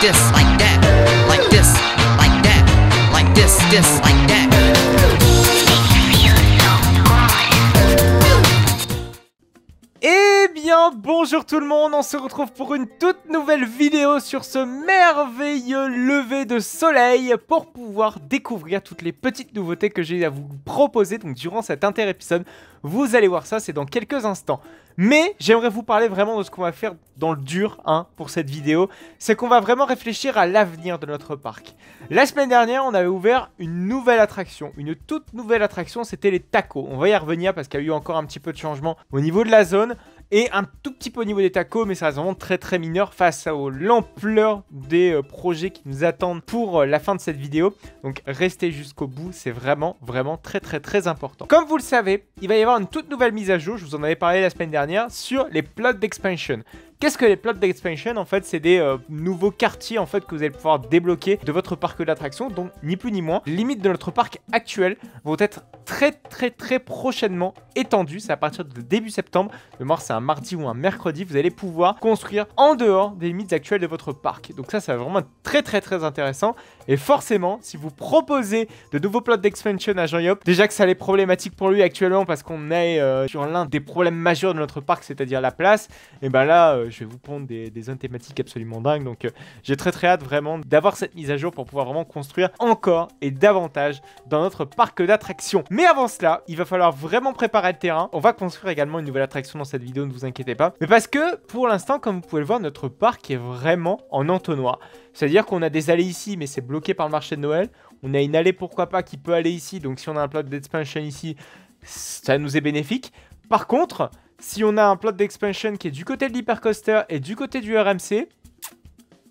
this, like that, like this, like that, like this, like that. Eh bien, bonjour tout le monde, on se retrouve pour une toute nouvelle vidéo sur ce merveilleux lever de soleil pour pouvoir découvrir toutes les petites nouveautés que j'ai à vous proposer. Donc durant cet inter-épisode, vous allez voir ça, c'est dans quelques instants. Mais j'aimerais vous parler vraiment de ce qu'on va faire dans le dur pour cette vidéo. C'est qu'on va vraiment réfléchir à l'avenir de notre parc. La semaine dernière, on avait ouvert une nouvelle attraction. Une toute nouvelle attraction, c'était les tacos. On va y revenir parce qu'il y a eu encore un petit peu de changement au niveau de la zone. Et un tout petit peu au niveau des tacos, mais ça reste vraiment très mineur face à l'ampleur des projets qui nous attendent pour la fin de cette vidéo. Donc restez jusqu'au bout, c'est vraiment très important. Comme vous le savez, il va y avoir une toute nouvelle mise à jour, je vous en avais parlé la semaine dernière, sur les plots d'expansion. Qu'est-ce que les plots d'expansion? En fait, c'est des nouveaux quartiers en fait que vous allez pouvoir débloquer de votre parc d'attractions. Donc, ni plus ni moins, les limites de notre parc actuel vont être très prochainement étendues. C'est à partir de début septembre. De mémoire, c'est un mardi ou un mercredi. Vous allez pouvoir construire en dehors des limites actuelles de votre parc. Donc ça va vraiment être très intéressant. Et forcément, si vous proposez de nouveaux plots d'expansion à Jean-Yop, déjà que ça est problématique pour lui actuellement parce qu'on est sur l'un des problèmes majeurs de notre parc, c'est-à-dire la place, et ben là, je vais vous prendre des zones thématiques absolument dingues. Donc j'ai très hâte vraiment d'avoir cette mise à jour pour pouvoir vraiment construire encore et davantage dans notre parc d'attractions. Mais avant cela, il va falloir vraiment préparer le terrain. On va construire également une nouvelle attraction dans cette vidéo, ne vous inquiétez pas. Mais parce que pour l'instant, comme vous pouvez le voir, notre parc est vraiment en entonnoir. C'est-à-dire qu'on a des allées ici, mais c'est bloqué par le marché de Noël. On a une allée, pourquoi pas, qui peut aller ici. Donc si on a un plot d'expansion ici, ça nous est bénéfique. Par contre, si on a un plot d'expansion qui est du côté de l'hypercoaster et du côté du RMC,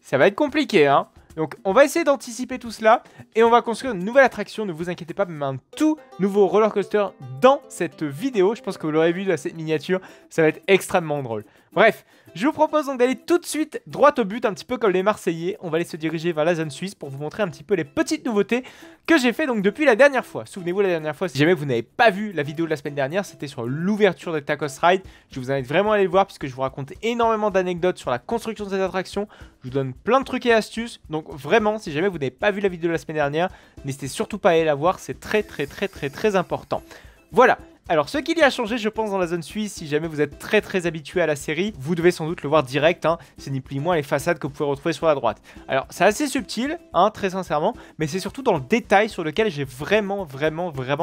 ça va être compliqué, hein. Donc on va essayer d'anticiper tout cela et on va construire une nouvelle attraction, ne vous inquiétez pas, même un tout nouveau roller coaster dans cette vidéo. Je pense que vous l'aurez vu dans cette miniature, ça va être extrêmement drôle. Bref, je vous propose donc d'aller tout de suite droit au but, un petit peu comme les Marseillais. On va aller se diriger vers la zone suisse pour vous montrer un petit peu les petites nouveautés que j'ai fait donc depuis la dernière fois. Souvenez-vous, la dernière fois, si jamais vous n'avez pas vu la vidéo de la semaine dernière, c'était sur l'ouverture de Tacos Ride. Je vous invite vraiment à aller le voir puisque je vous raconte énormément d'anecdotes sur la construction de cette attraction. Je vous donne plein de trucs et astuces. Donc vraiment, si jamais vous n'avez pas vu la vidéo de la semaine dernière, n'hésitez surtout pas à aller la voir, c'est très important. Voilà. Alors, ce qu'il y a changé, je pense, dans la zone suisse, si jamais vous êtes très habitué à la série, vous devez sans doute le voir direct, hein, c'est ni plus ni moins les façades que vous pouvez retrouver sur la droite. Alors, c'est assez subtil, hein, très sincèrement, mais c'est surtout dans le détail sur lequel j'ai vraiment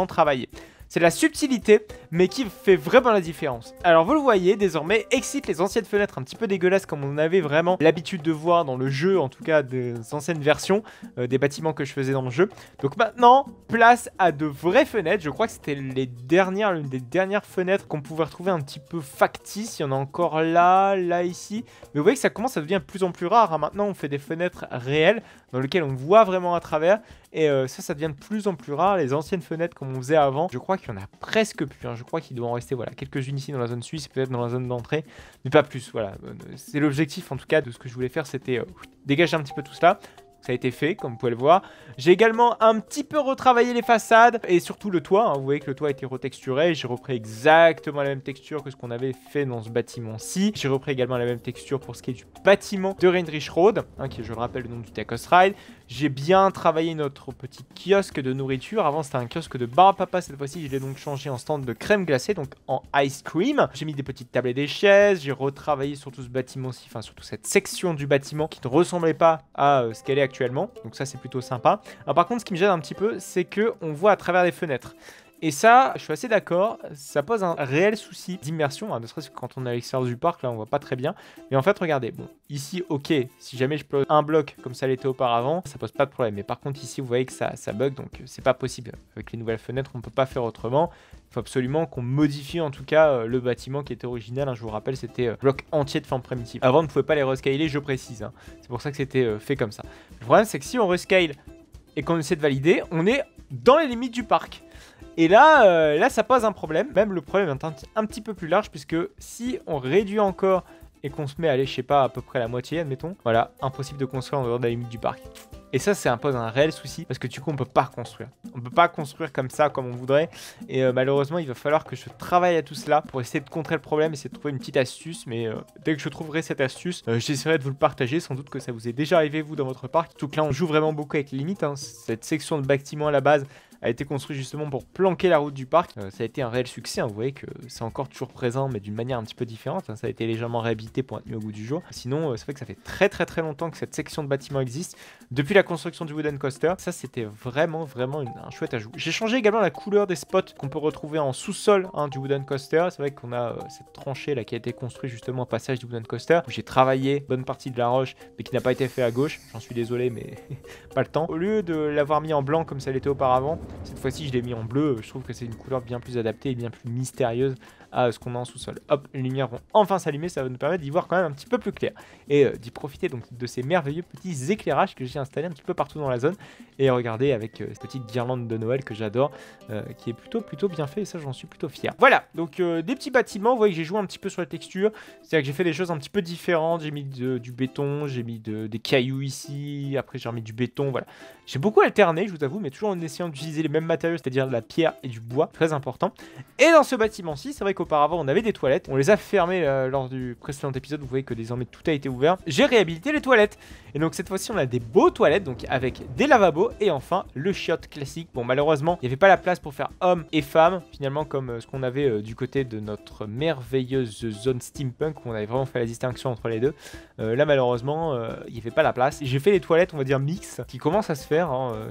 travaillé. C'est la subtilité, mais qui fait vraiment la différence. Alors vous le voyez, désormais, excite les anciennes fenêtres un petit peu dégueulasses comme on avait vraiment l'habitude de voir dans le jeu, en tout cas des anciennes versions des bâtiments que je faisais dans le jeu. Donc maintenant, place à de vraies fenêtres. Je crois que c'était l'une des dernières fenêtres qu'on pouvait retrouver un petit peu factice. Il y en a encore là, ici. Mais vous voyez que ça commence à devenir de plus en plus rare, hein. Maintenant, on fait des fenêtres réelles dans lesquelles on voit vraiment à travers. Et ça devient de plus en plus rare. Les anciennes fenêtres comme on faisait avant, je crois qu'il y en a presque plus, hein. Je crois qu'il doit en rester voilà, quelques-unes ici dans la zone suisse, peut-être dans la zone d'entrée, mais pas plus. Voilà, c'est l'objectif en tout cas de ce que je voulais faire, c'était dégager un petit peu tout cela. Ça a été fait, comme vous pouvez le voir. J'ai également un petit peu retravaillé les façades et surtout le toit, hein. Vous voyez que le toit a été retexturé. J'ai repris exactement la même texture que ce qu'on avait fait dans ce bâtiment-ci. J'ai repris également la même texture pour ce qui est du bâtiment de Rindrich Road, hein, qui est, je le rappelle, le nom du Tacos Ride. J'ai bien travaillé notre petit kiosque de nourriture. Avant, c'était un kiosque de bar à papa. Cette fois-ci, je l'ai donc changé en stand de crème glacée, donc en ice cream. J'ai mis des petites tables et des chaises. J'ai retravaillé sur tout ce bâtiment-ci, enfin sur toute cette section du bâtiment qui ne ressemblait pas à ce qu'elle est actuellement. Donc ça, c'est plutôt sympa. Alors par contre, ce qui me gêne un petit peu, c'est qu'on voit à travers les fenêtres. Et ça, je suis assez d'accord, ça pose un réel souci d'immersion, hein, ne serait-ce que quand on est à l'extérieur du parc, là on voit pas très bien. Mais en fait, regardez, bon, ici, ok, si jamais je pose un bloc comme ça l'était auparavant, ça pose pas de problème. Mais par contre, ici, vous voyez que ça bug, donc c'est pas possible. Avec les nouvelles fenêtres, on peut pas faire autrement. Il faut absolument qu'on modifie en tout cas le bâtiment qui était original, hein, je vous rappelle, c'était bloc entier de forme primitive. Avant, on ne pouvait pas les rescaler, je précise, hein. C'est pour ça que c'était fait comme ça. Le problème, c'est que si on rescale et qu'on essaie de valider, on est dans les limites du parc. Et là, là, ça pose un problème. Même le problème est un petit peu plus large, puisque si on réduit encore et qu'on se met à aller, je sais pas, à peu près la moitié, admettons, voilà, impossible de construire en dehors de la limite du parc. Et ça impose un réel souci parce que du coup on peut pas reconstruire. On peut pas construire comme ça, comme on voudrait. Et malheureusement il va falloir que je travaille à tout cela pour essayer de contrer le problème, essayer de trouver une petite astuce. Mais dès que je trouverai cette astuce, j'essaierai de vous le partager. Sans doute que ça vous est déjà arrivé vous dans votre parc. Surtout que là on joue vraiment beaucoup avec les limites. Cette section de bâtiment à la base a été construit justement pour planquer la route du parc. Ça a été un réel succès, vous voyez que c'est encore toujours présent mais d'une manière un petit peu différente. Ça a été légèrement réhabilité pour être mis au goût du jour. Sinon, c'est vrai que ça fait très longtemps que cette section de bâtiment existe. Depuis la construction du Wooden Coaster, ça c'était vraiment un chouette ajout. J'ai changé également la couleur des spots qu'on peut retrouver en sous-sol du Wooden Coaster. C'est vrai qu'on a cette tranchée là qui a été construite justement au passage du Wooden Coaster où j'ai travaillé bonne partie de la roche mais qui n'a pas été fait à gauche. J'en suis désolé mais pas le temps. Au lieu de l'avoir mis en blanc comme ça l'était auparavant, cette fois-ci, je l'ai mis en bleu. Je trouve que c'est une couleur bien plus adaptée et bien plus mystérieuse à ce qu'on a en sous-sol. Hop, les lumières vont enfin s'allumer. Ça va nous permettre d'y voir quand même un petit peu plus clair. Et d'y profiter donc de ces merveilleux petits éclairages que j'ai installés un petit peu partout dans la zone. Et regardez avec cette petite guirlande de Noël que j'adore, qui est plutôt bien fait. Et ça, j'en suis plutôt fier. Voilà, donc des petits bâtiments. Vous voyez que j'ai joué un petit peu sur la texture. C'est-à-dire que j'ai fait des choses un petit peu différentes. J'ai mis du béton, j'ai mis des cailloux ici. Après, j'ai remis du béton. Voilà. J'ai beaucoup alterné, je vous avoue, mais toujours en essayant d'utiliser les mêmes matériaux, c'est-à-dire de la pierre et du bois, très important. Et dans ce bâtiment-ci, c'est vrai qu'auparavant, on avait des toilettes. On les a fermées lors du précédent épisode. Vous voyez que désormais, tout a été ouvert. J'ai réhabilité les toilettes. Et donc, cette fois-ci, on a des beaux toilettes, donc avec des lavabos et enfin, le chiotte classique. Bon, malheureusement, il n'y avait pas la place pour faire hommes et femmes, finalement, comme ce qu'on avait du côté de notre merveilleuse zone steampunk, où on avait vraiment fait la distinction entre les deux. Là, malheureusement, il n'y avait pas la place. J'ai fait les toilettes, on va dire, mix, qui commencent à se faire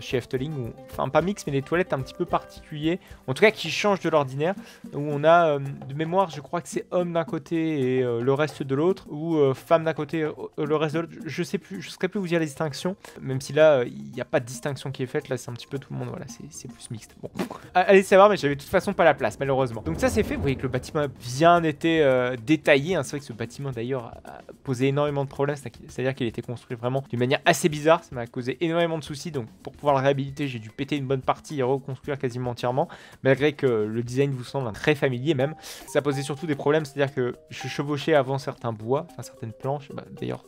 chez Efteling, enfin pas mix mais des toilettes un petit peu particuliers, en tout cas qui changent de l'ordinaire, où on a de mémoire je crois que c'est homme d'un côté et le reste de l'autre, ou femme d'un côté le reste de l'autre, je sais plus, je saurais plus vous dire les distinctions, même si là il n'y a pas de distinction qui est faite, là c'est un petit peu tout le monde, voilà, c'est plus mixte. Bon, allez savoir, mais j'avais de toute façon pas la place malheureusement. Donc ça c'est fait, vous voyez que le bâtiment a bien été détaillé, c'est vrai que ce bâtiment d'ailleurs a posé énormément de problèmes, c'est-à-dire qu'il a été construit vraiment d'une manière assez bizarre, ça m'a causé énormément de soucis, donc pour pouvoir le réhabiliter, j'ai dû péter une bonne partie et reconstruire quasiment entièrement, malgré que le design vous semble très familier même. Ça posait surtout des problèmes, c'est-à-dire que je chevauchais avant certains bois, enfin certaines planches, d'ailleurs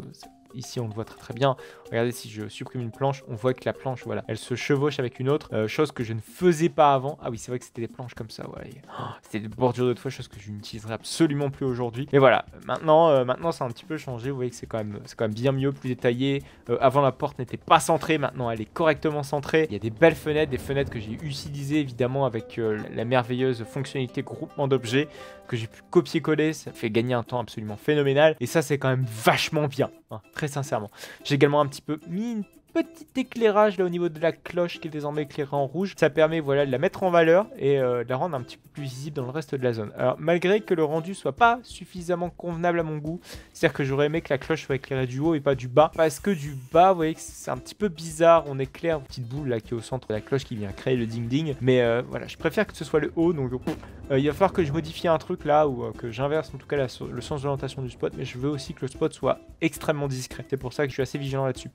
ici on le voit très bien. Regardez, si je supprime une planche, on voit que la planche, voilà, elle se chevauche avec une autre, chose que je ne faisais pas avant. Ah oui, c'est vrai que c'était des planches comme ça, ouais. C'était des bordures de toit, chose que je n'utiliserai absolument plus aujourd'hui. Mais voilà, maintenant ça a un petit peu changé, vous voyez que c'est quand même bien mieux, plus détaillé. Avant la porte n'était pas centrée, maintenant elle est correctement centrée. Il y a des belles fenêtres, des fenêtres que j'ai utilisées évidemment avec la merveilleuse fonctionnalité groupement d'objets que j'ai pu copier-coller. Ça fait gagner un temps absolument phénoménal et ça c'est quand même vachement bien, très sincèrement. J'ai également un petit peu mis une petit éclairage là au niveau de la cloche qui est désormais éclairée en rouge. Ça permet, voilà, de la mettre en valeur et de la rendre un petit peu plus visible dans le reste de la zone. Alors malgré que le rendu soit pas suffisamment convenable à mon goût, c'est-à-dire que j'aurais aimé que la cloche soit éclairée du haut et pas du bas, parce que du bas, vous voyez que c'est un petit peu bizarre. On éclaire une petite boule là qui est au centre de la cloche qui vient créer le ding ding, mais voilà, je préfère que ce soit le haut, donc il va falloir que je modifie un truc là, ou que j'inverse en tout cas le sens d'orientation du spot, mais je veux aussi que le spot soit extrêmement discret. C'est pour ça que je suis assez vigilant là-dessus.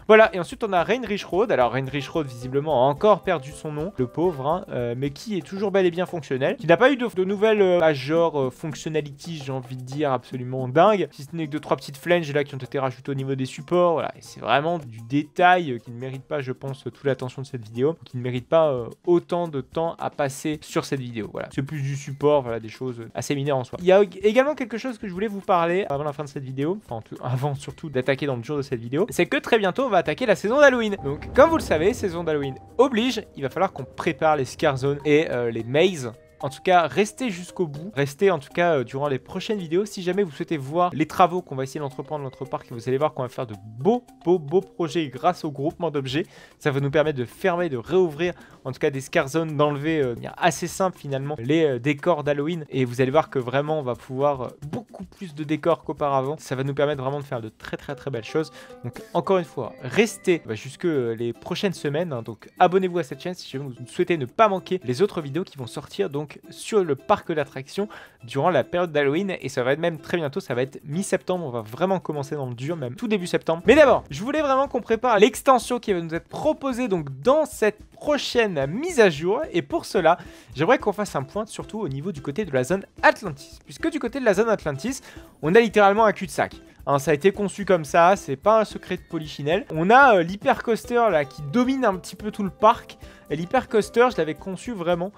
Voilà, et ensuite on a Heinrich Road. Alors Heinrich Road visiblement a encore perdu son nom, le pauvre, mais qui est toujours bel et bien fonctionnel, qui n'a pas eu de nouvelles major functionalities, j'ai envie de dire, absolument dingue, si ce n'est que 2-3 petites flanges là qui ont été rajoutées au niveau des supports. Voilà, et c'est vraiment du détail qui ne mérite pas, je pense, toute l'attention de cette vidéo, qui ne mérite pas autant de temps à passer sur cette vidéo. Voilà, c'est plus du support, voilà, des choses assez mineures en soi. Il y a également quelque chose que je voulais vous parler avant la fin de cette vidéo, enfin avant surtout d'attaquer dans le jour de cette vidéo, c'est que très bientôt on va attaquer la saison d'Halloween. Donc comme vous le savez, saison d'Halloween oblige, il va falloir qu'on prépare les scare zones et les mazes. En tout cas, restez jusqu'au bout. Restez en tout cas durant les prochaines vidéos. Si jamais vous souhaitez voir les travaux qu'on va essayer d'entreprendre dans notre parc, vous allez voir qu'on va faire de beaux projets grâce au groupement d'objets. Ça va nous permettre de fermer, de réouvrir, en tout cas des scare zones, d'enlever de manière assez simple finalement les décors d'Halloween. Et vous allez voir que vraiment on va pouvoir beaucoup plus de décors qu'auparavant. Ça va nous permettre vraiment de faire de très belles choses. Donc encore une fois, restez jusque les prochaines semaines. Donc abonnez-vous à cette chaîne si jamais vous souhaitez ne pas manquer les autres vidéos qui vont sortir donc sur le parc d'attractions durant la période d'Halloween, et ça va être même très bientôt, ça va être mi-septembre, on va vraiment commencer dans le dur, même tout début septembre. Mais d'abord, je voulais vraiment qu'on prépare l'extension qui va nous être proposée donc dans cette prochaine mise à jour, et pour cela, j'aimerais qu'on fasse un point surtout au niveau du côté de la zone Atlantis, puisque du côté de la zone Atlantis, On a littéralement un cul-de-sac. Hein, ça a été conçu comme ça, c'est pas un secret de Polichinelle. On a l'hypercoaster là qui domine un petit peu tout le parc. Et l'hypercoaster, je l'avais conçu vraiment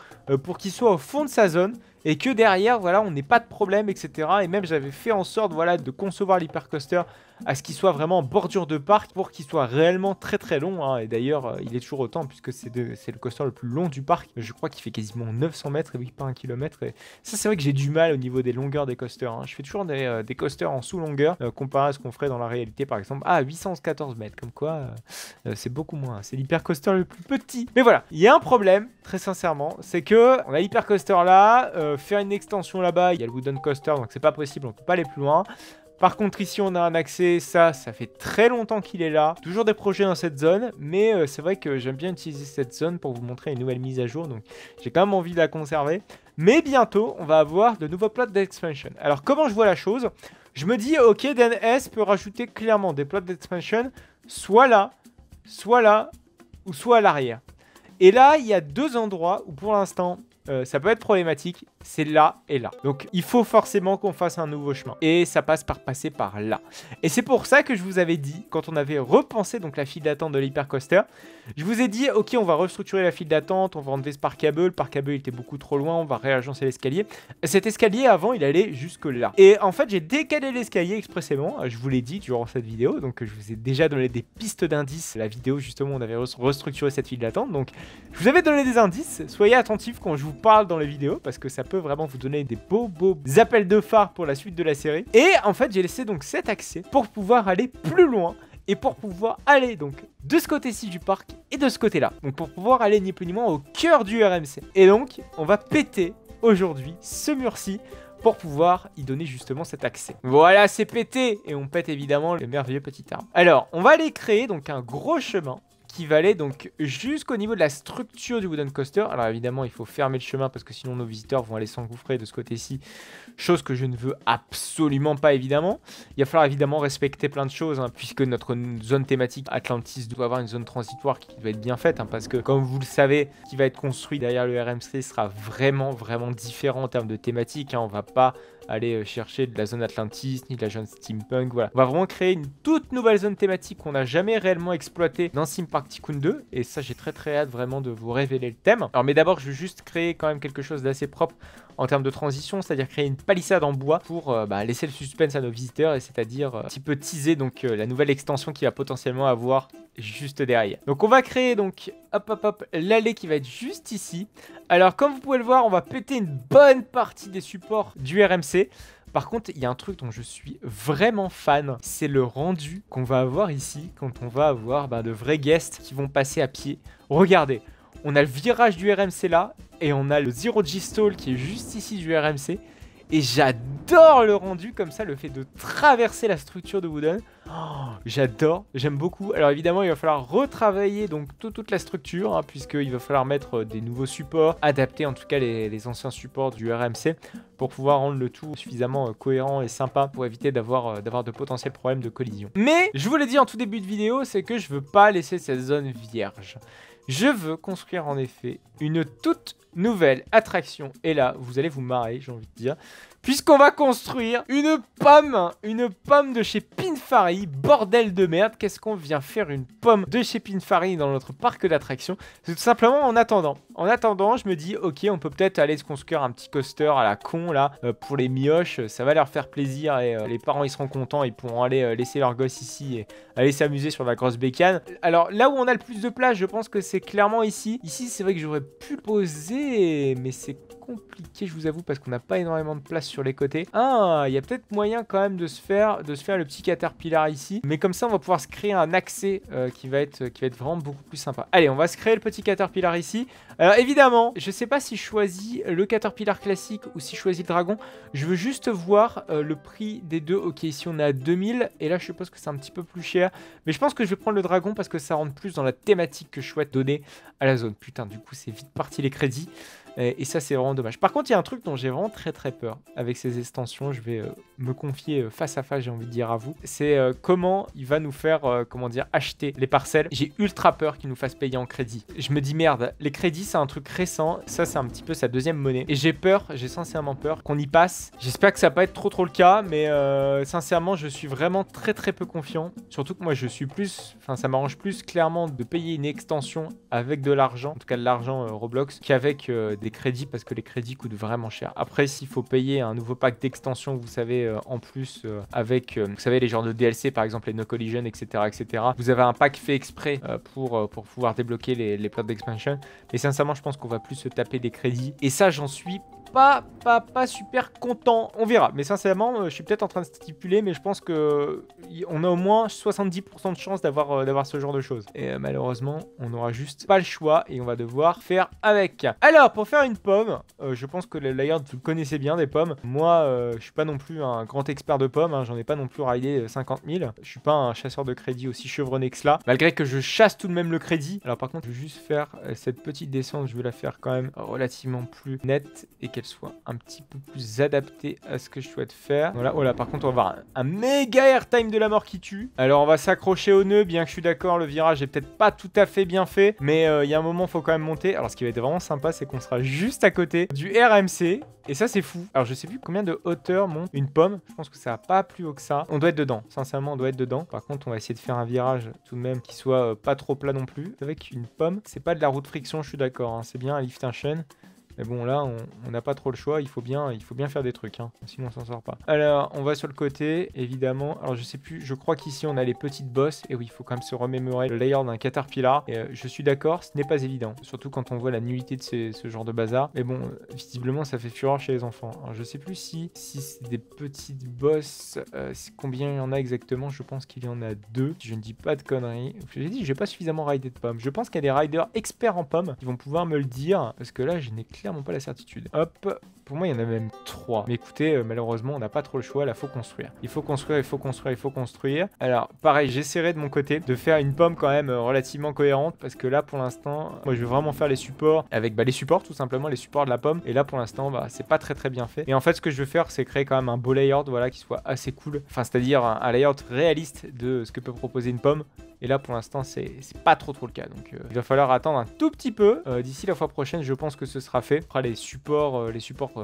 pour qu'il soit au fond de sa zone. Et que derrière, voilà, on n'ait pas de problème, etc. Et même, j'avais fait en sorte, voilà, de concevoir l'hypercoaster à ce qu'il soit vraiment en bordure de parc pour qu'il soit réellement très très long. Hein. Et d'ailleurs, il est toujours autant puisque c'est le coaster le plus long du parc. Je crois qu'il fait quasiment 900 mètres et oui, pas 1 km. Et ça, c'est vrai que j'ai du mal au niveau des longueurs des coasters. Hein. Je fais toujours des coasters en sous-longueur comparé à ce qu'on ferait dans la réalité, par exemple. Ah, 814 mètres, comme quoi, c'est beaucoup moins. C'est l'hypercoaster le plus petit. Mais voilà, il y a un problème, très sincèrement, c'est que on a l'hypercoaster là, faire une extension là-bas, il y a le wooden coaster, donc c'est pas possible, on peut pas aller plus loin. Par contre, ici, on a un accès, ça fait très longtemps qu'il est là. Toujours des projets dans cette zone, mais c'est vrai que j'aime bien utiliser cette zone pour vous montrer une nouvelle mise à jour, donc j'ai quand même envie de la conserver. Mais bientôt, on va avoir de nouveaux plots d'expansion. Alors, comment je vois la chose? Je me dis, ok, DNS peut rajouter clairement des plots d'expansion, soit là, ou soit à l'arrière. Et là, il y a deux endroits où pour l'instant, ça peut être problématique, c'est là et là. Donc il faut forcément qu'on fasse un nouveau chemin. Et ça passe par passer par là. Et c'est pour ça que je vous avais dit, quand on avait repensé donc la file d'attente de l'hypercoaster, je vous ai dit, ok, on va restructurer la file d'attente, on va enlever ce park-able. Le park-able était beaucoup trop loin, on va réagencer l'escalier. Cet escalier, avant, il allait jusque là. Et en fait, j'ai décalé l'escalier expressément, je vous l'ai dit durant cette vidéo, donc je vous ai déjà donné des pistes d'indices. La vidéo, justement, on avait restructuré cette file d'attente, donc je vous avais donné des indices. Soyez attentifs quand je vous parle dans les vidéos, parce que ça peut vraiment vous donner des beaux appels de phare pour la suite de la série. Et en fait, j'ai laissé donc cet accès pour pouvoir aller plus loin et pour pouvoir aller donc de ce côté-ci du parc et de ce côté-là. Donc pour pouvoir aller ni plus ni moins au cœur du RMC. Et donc, on va péter aujourd'hui ce mur-ci pour pouvoir y donner justement cet accès. Voilà, c'est pété. Et on pète évidemment le merveilleux petit arbre. Alors, on va aller créer donc un gros chemin qui va aller donc jusqu'au niveau de la structure du wooden coaster. Alors évidemment, il faut fermer le chemin parce que sinon nos visiteurs vont aller s'engouffrer de ce côté-ci. Chose que je ne veux absolument pas, évidemment. Il va falloir évidemment respecter plein de choses, hein, puisque notre zone thématique Atlantis doit avoir une zone transitoire qui va être bien faite, hein, parce que comme vous le savez, ce qui va être construit derrière le RMC sera vraiment différent en termes de thématique. Hein. On va pas aller chercher de la zone Atlantis ni de la zone Steampunk, voilà. On va vraiment créer une toute nouvelle zone thématique qu'on n'a jamais réellement exploitée dans Theme Park Tycoon 2, et ça j'ai très hâte vraiment de vous révéler le thème. Alors mais d'abord je veux juste créer quand même quelque chose d'assez propre en termes de transition, c'est-à-dire créer une palissade en bois pour laisser le suspense à nos visiteurs, et c'est-à-dire un petit peu teaser donc la nouvelle extension qui va potentiellement avoir juste derrière. Donc on va créer donc hop l'allée qui va être juste ici. Alors comme vous pouvez le voir, on va péter une bonne partie des supports du RMC. Par contre, il y a un truc dont je suis vraiment fan, c'est le rendu qu'on va avoir ici quand on va avoir de vrais guests qui vont passer à pied. Regardez, on a le virage du RMC là, et on a le Zero G Stall qui est juste ici du RMC. Et j'adore le rendu comme ça, le fait de traverser la structure de Wooden. Oh, j'adore, j'aime beaucoup. Alors évidemment, il va falloir retravailler donc toute la structure, hein, puisqu'il va falloir mettre des nouveaux supports, adapter en tout cas les anciens supports du RMC pour pouvoir rendre le tout suffisamment cohérent et sympa pour éviter d'avoir de potentiels problèmes de collision. Mais je vous l'ai dit en tout début de vidéo, c'est que je veux pas laisser cette zone vierge. Je veux construire en effet une toute nouvelle attraction. Et là, vous allez vous marrer, j'ai envie de dire. Puisqu'on va construire une pomme de chez Pininfarina, bordel de merde. Qu'est-ce qu'on vient faire une pomme de chez Pininfarina dans notre parc d'attractions? C'est tout simplement en attendant. En attendant, je me dis, ok, on peut peut-être aller se construire un petit coaster à la con, là, pour les mioches. Ça va leur faire plaisir et les parents, ils seront contents. Ils pourront aller laisser leurs gosses ici et aller s'amuser sur la grosse bécane. Alors, là où on a le plus de place, je pense que c'est clairement ici. Ici, c'est vrai que j'aurais pu poser, mais c'est compliqué, je vous avoue, parce qu'on n'a pas énormément de place sur les côtés. Ah, il y a peut-être moyen quand même de se faire le petit caterpillar ici. Mais comme ça, on va pouvoir se créer un accès qui va être vraiment beaucoup plus sympa. Allez, on va se créer le petit caterpillar ici. Alors évidemment, je sais pas si je choisis le caterpillar classique ou si je choisis le dragon. Je veux juste voir le prix des deux. Ok, ici on est à 2000 et là je suppose que c'est un petit peu plus cher. Mais je pense que je vais prendre le dragon parce que ça rentre plus dans la thématique que je souhaite donner à la zone. Putain, du coup c'est vite parti les crédits. Et ça, c'est vraiment dommage. Par contre, il y a un truc dont j'ai vraiment très très peur avec ces extensions. Je vais me confier face à face, j'ai envie de dire à vous. C'est comment il va nous faire, comment dire, acheter les parcelles. J'ai ultra peur qu'il nous fasse payer en crédit. Je me dis merde, les crédits, c'est un truc récent. Ça, c'est un petit peu sa deuxième monnaie. Et j'ai peur, j'ai sincèrement peur qu'on y passe. J'espère que ça va pas être trop le cas, mais sincèrement, je suis vraiment très très peu confiant. Surtout que moi, je suis plus, enfin, ça m'arrange plus clairement de payer une extension avec de l'argent, en tout cas de l'argent Roblox, qu'avec des crédits, parce que les crédits coûtent vraiment cher. Après, s'il faut payer un nouveau pack d'extension, vous savez, en plus, avec, vous savez, les genres de DLC, par exemple les No Collision, etc., etc., vous avez un pack fait exprès pour pouvoir débloquer les plots d'expansion. Mais sincèrement, je pense qu'on va plus se taper des crédits. Et ça, j'en suis pas super content. On verra. Mais sincèrement, je suis peut-être en train de stipuler, mais je pense que on a au moins 70% de chance d'avoir ce genre de choses. Et malheureusement, on n'aura juste pas le choix et on va devoir faire avec. Alors, pour faire une pomme, je pense que le layout, vous le connaissez bien des pommes. Moi, je suis pas non plus un grand expert de pommes. Hein, j'en ai pas non plus raidé 50 000. Je suis pas un chasseur de crédit aussi chevronné que cela. Malgré que je chasse tout de même le crédit. Alors par contre, je vais juste faire cette petite descente. Je vais la faire quand même relativement plus nette et qu'elle soit un petit peu plus adaptée à ce que je souhaite faire. Voilà, oh là, par contre, on va avoir un méga airtime de la mort qui tue. Alors, on va s'accrocher au nœud, bien que je suis d'accord, le virage est peut-être pas tout à fait bien fait, mais il y a un moment, il faut quand même monter. Alors, ce qui va être vraiment sympa, c'est qu'on sera juste à côté du RMC. Et ça, c'est fou. Alors, je sais plus combien de hauteur monte une pomme. Je pense que ça va pas plus haut que ça. On doit être dedans. Sincèrement, on doit être dedans. Par contre, on va essayer de faire un virage tout de même qui soit pas trop plat non plus. Avec une pomme, c'est pas de la roue de friction, je suis d'accord. Hein. C'est bien un lift and chain. Mais bon, là, on n'a pas trop le choix. Il faut bien faire des trucs. Hein. Sinon, on s'en sort pas. Alors, on va sur le côté, évidemment. Alors, je sais plus. Je crois qu'ici, on a les petites bosses. Et oui, il faut quand même se remémorer le layout d'un Caterpillar. Et je suis d'accord, ce n'est pas évident. Surtout quand on voit la nullité de ce genre de bazar. Mais bon, visiblement, ça fait fureur chez les enfants. Alors, je sais plus si c'est des petites bosses. Combien il y en a exactement? Je pense qu'il y en a 2. Je ne dis pas de conneries. J'ai dit, je n'ai pas suffisamment raidé de pommes. Je pense qu'il y a des riders experts en pommes qui vont pouvoir me le dire. Parce que là, je n'ai clairement pas la certitude. Hop, pour moi il y en a même 3. Mais écoutez, malheureusement on n'a pas trop le choix, là faut construire. Il faut construire. Alors pareil, j'essaierai de mon côté de faire une pomme quand même relativement cohérente, parce que là pour l'instant, moi je vais vraiment faire les supports avec les supports tout simplement, les supports de la pomme. Et là pour l'instant, c'est pas très bien fait. Et en fait ce que je veux faire, c'est créer quand même un beau layout, voilà, qui soit assez cool. Enfin c'est-à-dire un layout réaliste de ce que peut proposer une pomme. Et là, pour l'instant, c'est pas trop le cas. Donc, il va falloir attendre un tout petit peu. D'ici la fois prochaine, je pense que ce sera fait. On fera les supports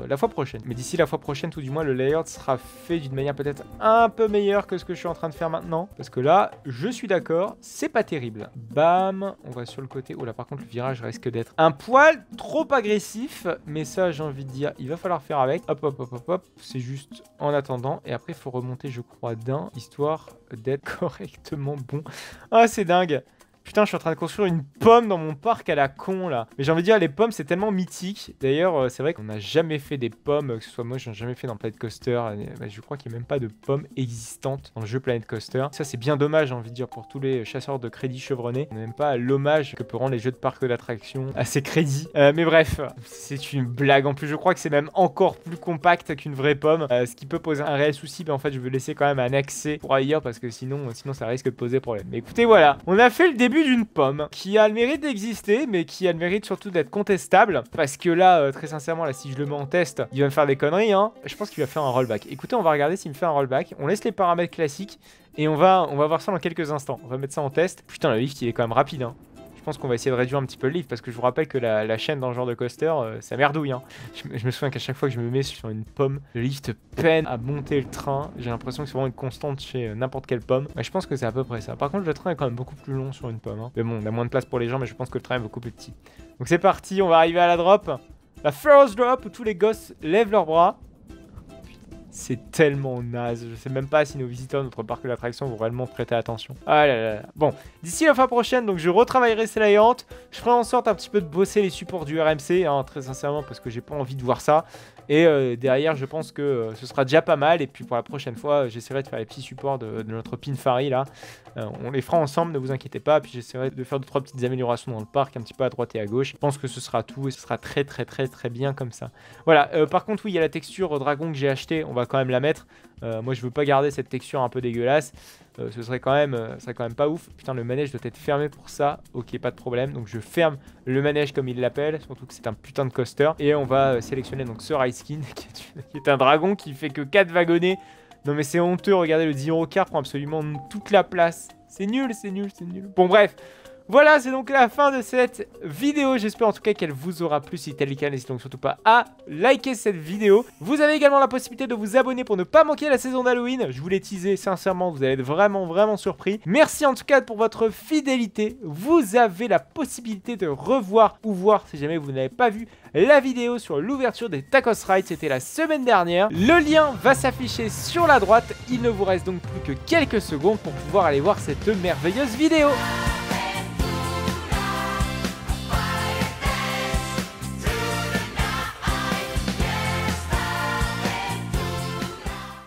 la fois prochaine. Mais d'ici la fois prochaine, tout du moins, le layout sera fait d'une manière peut-être un peu meilleure que ce que je suis en train de faire maintenant. Parce que là, je suis d'accord, c'est pas terrible. Bam, on va sur le côté. Oh là, par contre, le virage risque d'être un poil trop agressif. Mais ça, j'ai envie de dire, il va falloir faire avec. Hop. C'est juste en attendant. Et après, il faut remonter, je crois, d'un, histoire d'être correctement bon. Ah, c'est dingue. Putain, je suis en train de construire une pomme dans mon parc à la con, là. Mais j'ai envie de dire, les pommes, c'est tellement mythique. D'ailleurs, c'est vrai qu'on n'a jamais fait des pommes, que ce soit moi, j'en ai jamais fait dans Planet Coaster. Je crois qu'il n'y a même pas de pommes existantes dans le jeu Planet Coaster. Ça, c'est bien dommage, j'ai envie de dire, pour tous les chasseurs de crédits chevronnés. On n'a même pas l'hommage que peut rendre les jeux de parc d'attraction à ces crédits. Mais bref, c'est une blague. En plus, je crois que c'est même encore plus compact qu'une vraie pomme. Ce qui peut poser un réel souci. Mais en fait, je vais laisser quand même un accès pour ailleurs, parce que sinon ça risque de poser problème. Mais écoutez, voilà. On a fait le début d'une pomme qui a le mérite d'exister, mais qui a le mérite surtout d'être contestable, parce que là, très sincèrement, là, si je le mets en test, il va me faire des conneries, hein. Je pense qu'il va faire un rollback. Écoutez, on va regarder s'il me fait un rollback. On laisse les paramètres classiques et on va voir ça dans quelques instants. On va mettre ça en test. Putain, le lift, il est quand même rapide, hein. Je pense qu'on va essayer de réduire un petit peu le lift, parce que je vous rappelle que la chaîne dans ce genre de coaster, ça merdouille, hein. Je me souviens qu'à chaque fois que je me mets sur une pomme, le lift peine à monter le train. J'ai l'impression que c'est vraiment une constante chez n'importe quelle pomme. Je pense que c'est à peu près ça. Par contre, le train est quand même beaucoup plus long sur une pomme, hein. Mais bon, on a moins de place pour les gens, mais je pense que le train est beaucoup plus petit. Donc c'est parti, on va arriver à la drop. La first drop où tous les gosses lèvent leurs bras. C'est tellement naze. Je sais même pas si nos visiteurs de notre parc d'attractions vont réellement prêter attention. Ah là là. Bon, d'ici la fois prochaine, donc je retravaillerai ces layouts. Je ferai en sorte un petit peu de bosser les supports du RMC, hein, très sincèrement, parce que j'ai pas envie de voir ça. Et derrière, je pense que ce sera déjà pas mal. Et puis pour la prochaine fois, j'essaierai de faire les petits supports de notre Pinfari là. On les fera ensemble, ne vous inquiétez pas. Puis j'essaierai de faire 2-3 petites améliorations dans le parc, un petit peu à droite et à gauche. Je pense que ce sera tout et ce sera très bien comme ça. Voilà, par contre, oui, il y a la texture dragon que j'ai acheté. On va quand même la mettre. Moi je veux pas garder cette texture un peu dégueulasse. Ce serait quand même pas ouf. Putain, le manège doit être fermé pour ça. Ok, pas de problème. Donc je ferme le manège comme il l'appelle. Surtout que c'est un putain de coaster. Et on va sélectionner donc ce Ryskin qui est un dragon qui fait que 4 wagonnets. Non mais c'est honteux, regardez, le Zyrocar prend absolument toute la place. C'est nul, c'est nul, c'est nul. Bon bref, voilà, c'est donc la fin de cette vidéo. J'espère en tout cas qu'elle vous aura plu. Si tel est le cas, n'hésitez donc surtout pas à liker cette vidéo. Vous avez également la possibilité de vous abonner pour ne pas manquer la saison d'Halloween. Je vous l'ai teasé, sincèrement, vous allez être vraiment surpris. Merci en tout cas pour votre fidélité. Vous avez la possibilité de revoir ou voir, si jamais vous n'avez pas vu, la vidéo sur l'ouverture des Tacos Rides. C'était la semaine dernière. Le lien va s'afficher sur la droite. Il ne vous reste donc plus que quelques secondes pour pouvoir aller voir cette merveilleuse vidéo.